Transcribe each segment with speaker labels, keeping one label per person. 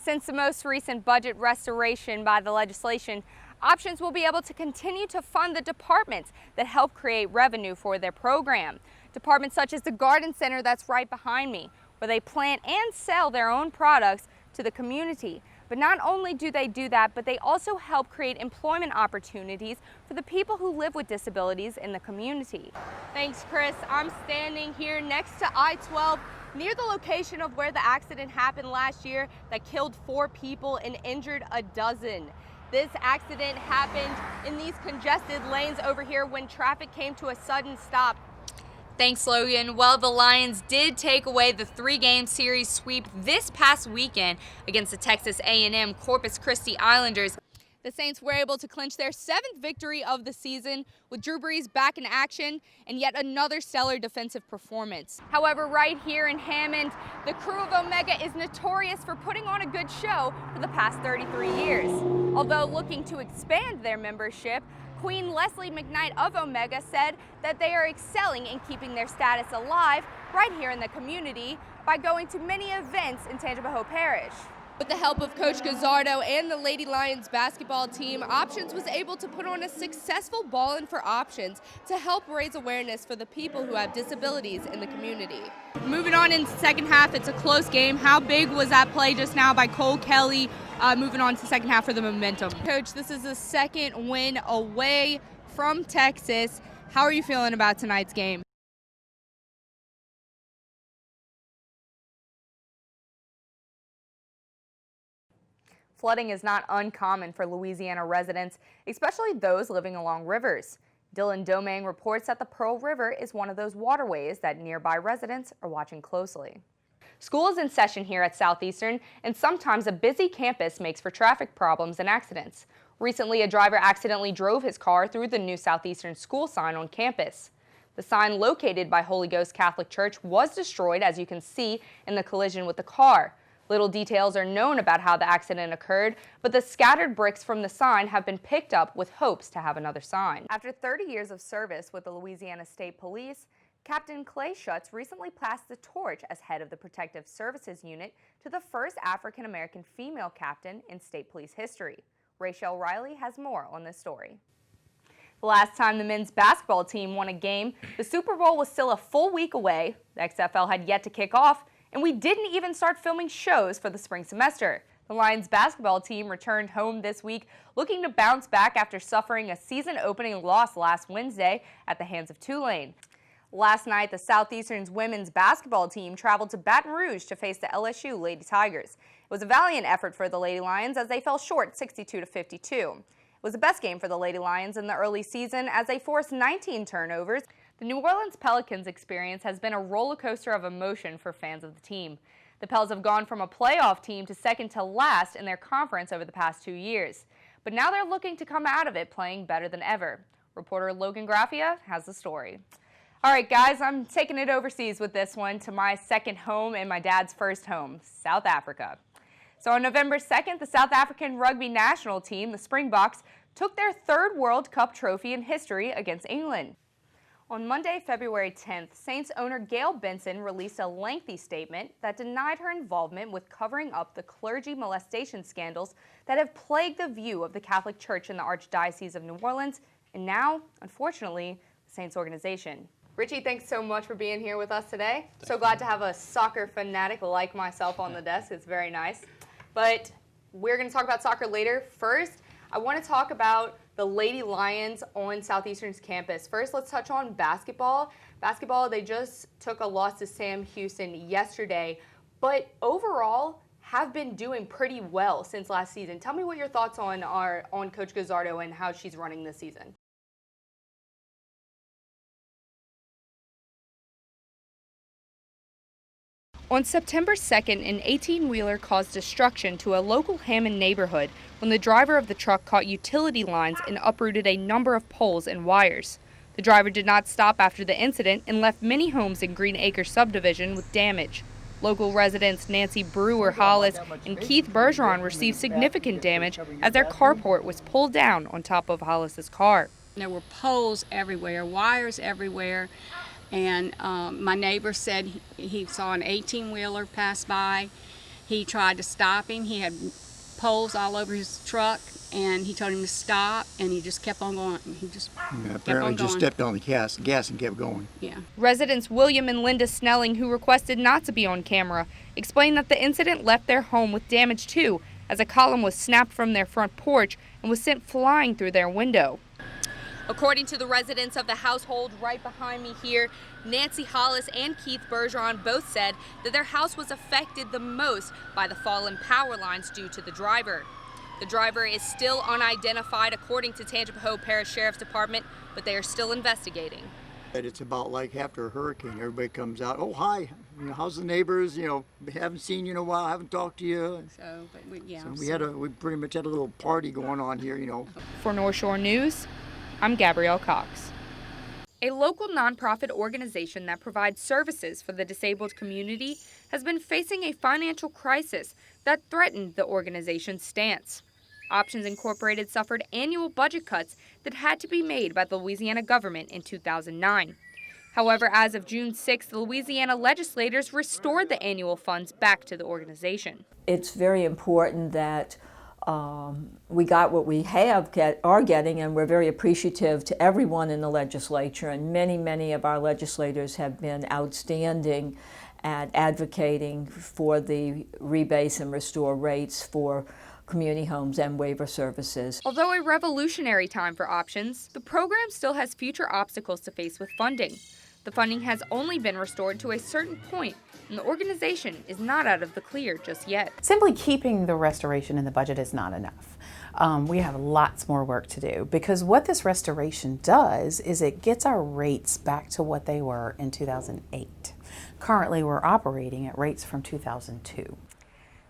Speaker 1: Since the most recent budget restoration by the legislation, options will be able to continue to fund the departments that help create revenue for their program. Departments such as the Garden Center that's right behind me, where they plant and sell their own products to the community. But not only do they do that, but they also help create employment opportunities for the people who live with disabilities in the community. Thanks, Chris. I'm standing here next to I-12 near the location of where the accident happened last year that killed 4 people and injured a dozen. This accident happened in these congested lanes over here when traffic came to a sudden stop. Thanks, Logan. Well, the Lions did take away the 3-game series sweep this past weekend against the Texas A&M Corpus Christi Islanders. The Saints were able to clinch their 7th victory of the season with Drew Brees back in action and yet another stellar defensive performance. However, right here in Hammond, the crew of Omega is notorious for putting on a good show for the past 33 years. Although looking to expand their membership, Queen Leslie McKnight of Omega said that they are excelling in keeping their status alive right here in the community by going to many events in Tangipahoa Parish. With the help of Coach Gazzardo and the Lady Lions basketball team, Options was able to put on a successful Ballin' for Options to help raise awareness for the people who have disabilities in the community. Moving on into the second half, it's a close game. How big was that play just now by Cole Kelly? Moving on to the second half for the momentum. Coach, this is the second win away from Texas. How are you feeling about tonight's game? Flooding is not uncommon for Louisiana residents, especially those living along rivers. Dylan Domingue reports that the Pearl River is one of those waterways that nearby residents are watching closely. School is in session here at Southeastern, and sometimes a busy campus makes for traffic problems and accidents. Recently, a driver accidentally drove his car through the new Southeastern school sign on campus. The sign located by Holy Ghost Catholic Church was destroyed, as you can see in the collision with the car. Little details are known about how the accident occurred, but the scattered bricks from the sign have been picked up with hopes to have another sign. After 30 years of service with the Louisiana State Police, Captain Clay Schutz recently passed the torch as head of the Protective Services Unit to the first African-American female captain in state police history. Rachel Riley has more on this story. The last time the men's basketball team won a game, the Super Bowl was still a full week away, the XFL had yet to kick off, and we didn't even start filming shows for the spring semester. The Lions basketball team returned home this week looking to bounce back after suffering a season-opening loss last Wednesday at the hands of Tulane. Last night, the Southeastern's women's basketball team traveled to Baton Rouge to face the LSU Lady Tigers. It was a valiant effort for the Lady Lions as they fell short 62-52. It was the best game for the Lady Lions in the early season as they forced 19 turnovers. The New Orleans Pelicans experience has been a roller coaster of emotion for fans of the team. The Pels have gone from a playoff team to second to last in their conference over the past 2 years. But now they're looking to come out of it playing better than ever. Reporter Logan Graffia has the story. All right, guys, I'm taking it overseas with this one to my second home and my dad's first home, South Africa. So on November 2nd, the South African rugby national team, the Springboks, took their 3rd World Cup trophy in history against England. On Monday, February 10th, Saints owner Gail Benson released a lengthy statement that denied her involvement with covering up the clergy molestation scandals that have plagued the view of the Catholic Church in the Archdiocese of New Orleans and now, unfortunately, the Saints organization. Richie, thanks so much for being here with us today. So glad to have a soccer fanatic like myself on the desk. It's very nice. But we're going to talk about soccer later. First, I want to talk about the Lady Lions on Southeastern's campus. First, let's touch on basketball. Basketball, they just took a loss to Sam Houston yesterday, but overall have been doing pretty well since last season. Tell me what your thoughts on Coach Gazzardo and how she's running this season. On September 2nd, an 18-wheeler caused destruction to a local Hammond neighborhood when the driver of the truck caught utility lines and uprooted a number of poles and wires. The driver did not stop after the incident and left many homes in Green Acre subdivision with damage. Local residents Nancy Brewer-Hollis and Keith Bergeron received significant damage as their carport was pulled down on top of Hollis's car.
Speaker 2: There were poles everywhere, wires everywhere. And my neighbor said he saw an 18-wheeler pass by He tried to stop him. He had poles all over his truck, and he told him to stop, and he just kept on going. He just
Speaker 3: apparently just stepped on the gas and kept going.
Speaker 2: Yeah.
Speaker 1: Residents William and Linda Snelling, who requested not to be on camera, explained that the incident left their home with damage too, as a column was snapped from their front porch and was sent flying through their window. According to the residents of the household right behind me here, Nancy Hollis and Keith Bergeron both said that their house was affected the most by the fallen power lines due to the driver. The driver is still unidentified according to Tangipahoa Parish Sheriff's Department, but they are still investigating.
Speaker 3: It's about like after a hurricane, everybody comes out, oh, hi, how's the neighbors, haven't seen you in a while, haven't talked to you.
Speaker 2: So, but
Speaker 3: We pretty much had a little party going on here,
Speaker 1: For North Shore News, I'm Gabrielle Cox. A local nonprofit organization that provides services for the disabled community has been facing a financial crisis that threatened the organization's stance. Options Incorporated suffered annual budget cuts that had to be made by the Louisiana government in 2009. However, as of June 6th, the Louisiana legislators restored the annual funds back to the organization.
Speaker 4: It's very important that we got what we are getting, and we're very appreciative to everyone in the legislature, and many of our legislators have been outstanding at advocating for the rebase and restore rates for community homes and waiver services.
Speaker 1: Although a revolutionary time for Options, the program still has future obstacles to face with funding. The funding has only been restored to a certain point, and the organization is not out of the clear just yet.
Speaker 5: Simply keeping the restoration in the budget is not enough. We have lots more work to do, because what this restoration does is it gets our rates back to what they were in 2008. Currently, we're operating at rates from 2002.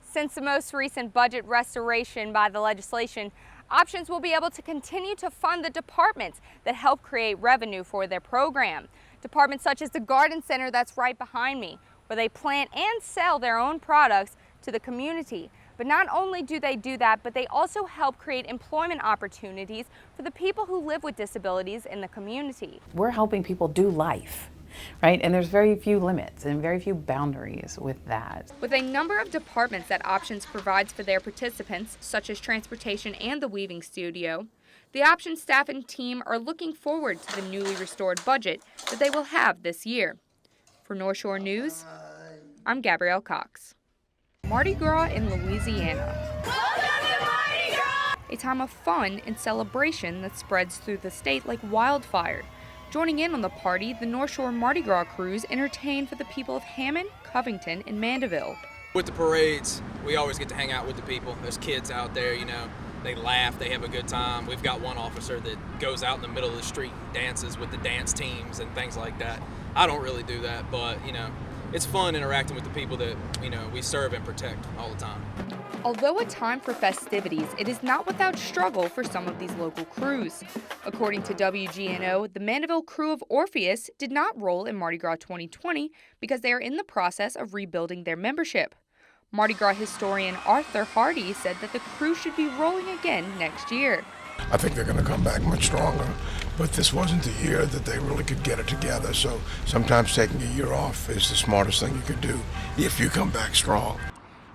Speaker 1: Since the most recent budget restoration by the legislation, Options will be able to continue to fund the departments that help create revenue for their program. Departments such as the garden center that's right behind me, where they plant and sell their own products to the community. But not only do they do that, but they also help create employment opportunities for the people who live with disabilities in the community.
Speaker 5: We're helping people do life, right? And there's very few limits and very few boundaries with that.
Speaker 1: With a number of departments that Options provides for their participants, such as transportation and the weaving studio, the Options staff and team are looking forward to the newly restored budget that they will have this year. For North Shore News, I'm Gabrielle Cox. Mardi Gras in Louisiana. A time of fun and celebration that spreads through the state like wildfire. Joining in on the party, the North Shore Mardi Gras crews entertain for the people of Hammond, Covington, and Mandeville.
Speaker 6: With the parades, we always get to hang out with the people. There's kids out there, they laugh, they have a good time. We've got one officer that goes out in the middle of the street and dances with the dance teams and things like that. I don't really do that, but, it's fun interacting with the people that, we serve and protect all the time.
Speaker 1: Although a time for festivities, it is not without struggle for some of these local crews. According to WGNO, the Mandeville crew of Orpheus did not roll in Mardi Gras 2020 because they are in the process of rebuilding their membership. Mardi Gras historian Arthur Hardy said that the crew should be rolling again next year.
Speaker 7: I think they're going to come back much stronger, but this wasn't the year that they really could get it together, so sometimes taking a year off is the smartest thing you could do if you come back strong.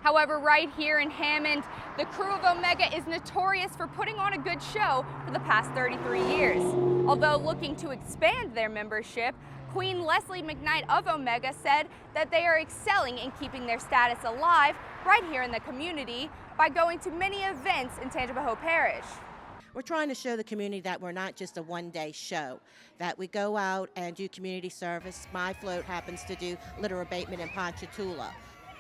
Speaker 1: However, right here in Hammond, the crew of Omega is notorious for putting on a good show for the past 33 years. Although looking to expand their membership, Queen Leslie McKnight of Omega said that they are excelling in keeping their status alive right here in the community by going to many events in Tangipahoa Parish.
Speaker 8: We're trying to show the community that we're not just a one-day show, that we go out and do community service. My float happens to do litter abatement in Ponchatoula.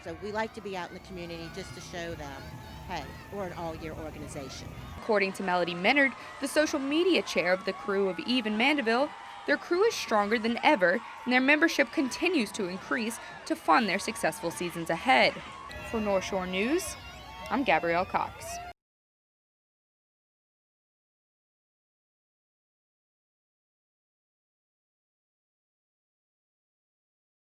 Speaker 8: So we like to be out in the community just to show them, hey, we're an all-year organization.
Speaker 1: According to Melody Menard, the social media chair of the crew of Eve and Mandeville, their crew is stronger than ever, and their membership continues to increase to fund their successful seasons ahead. For North Shore News, I'm Gabrielle Cox.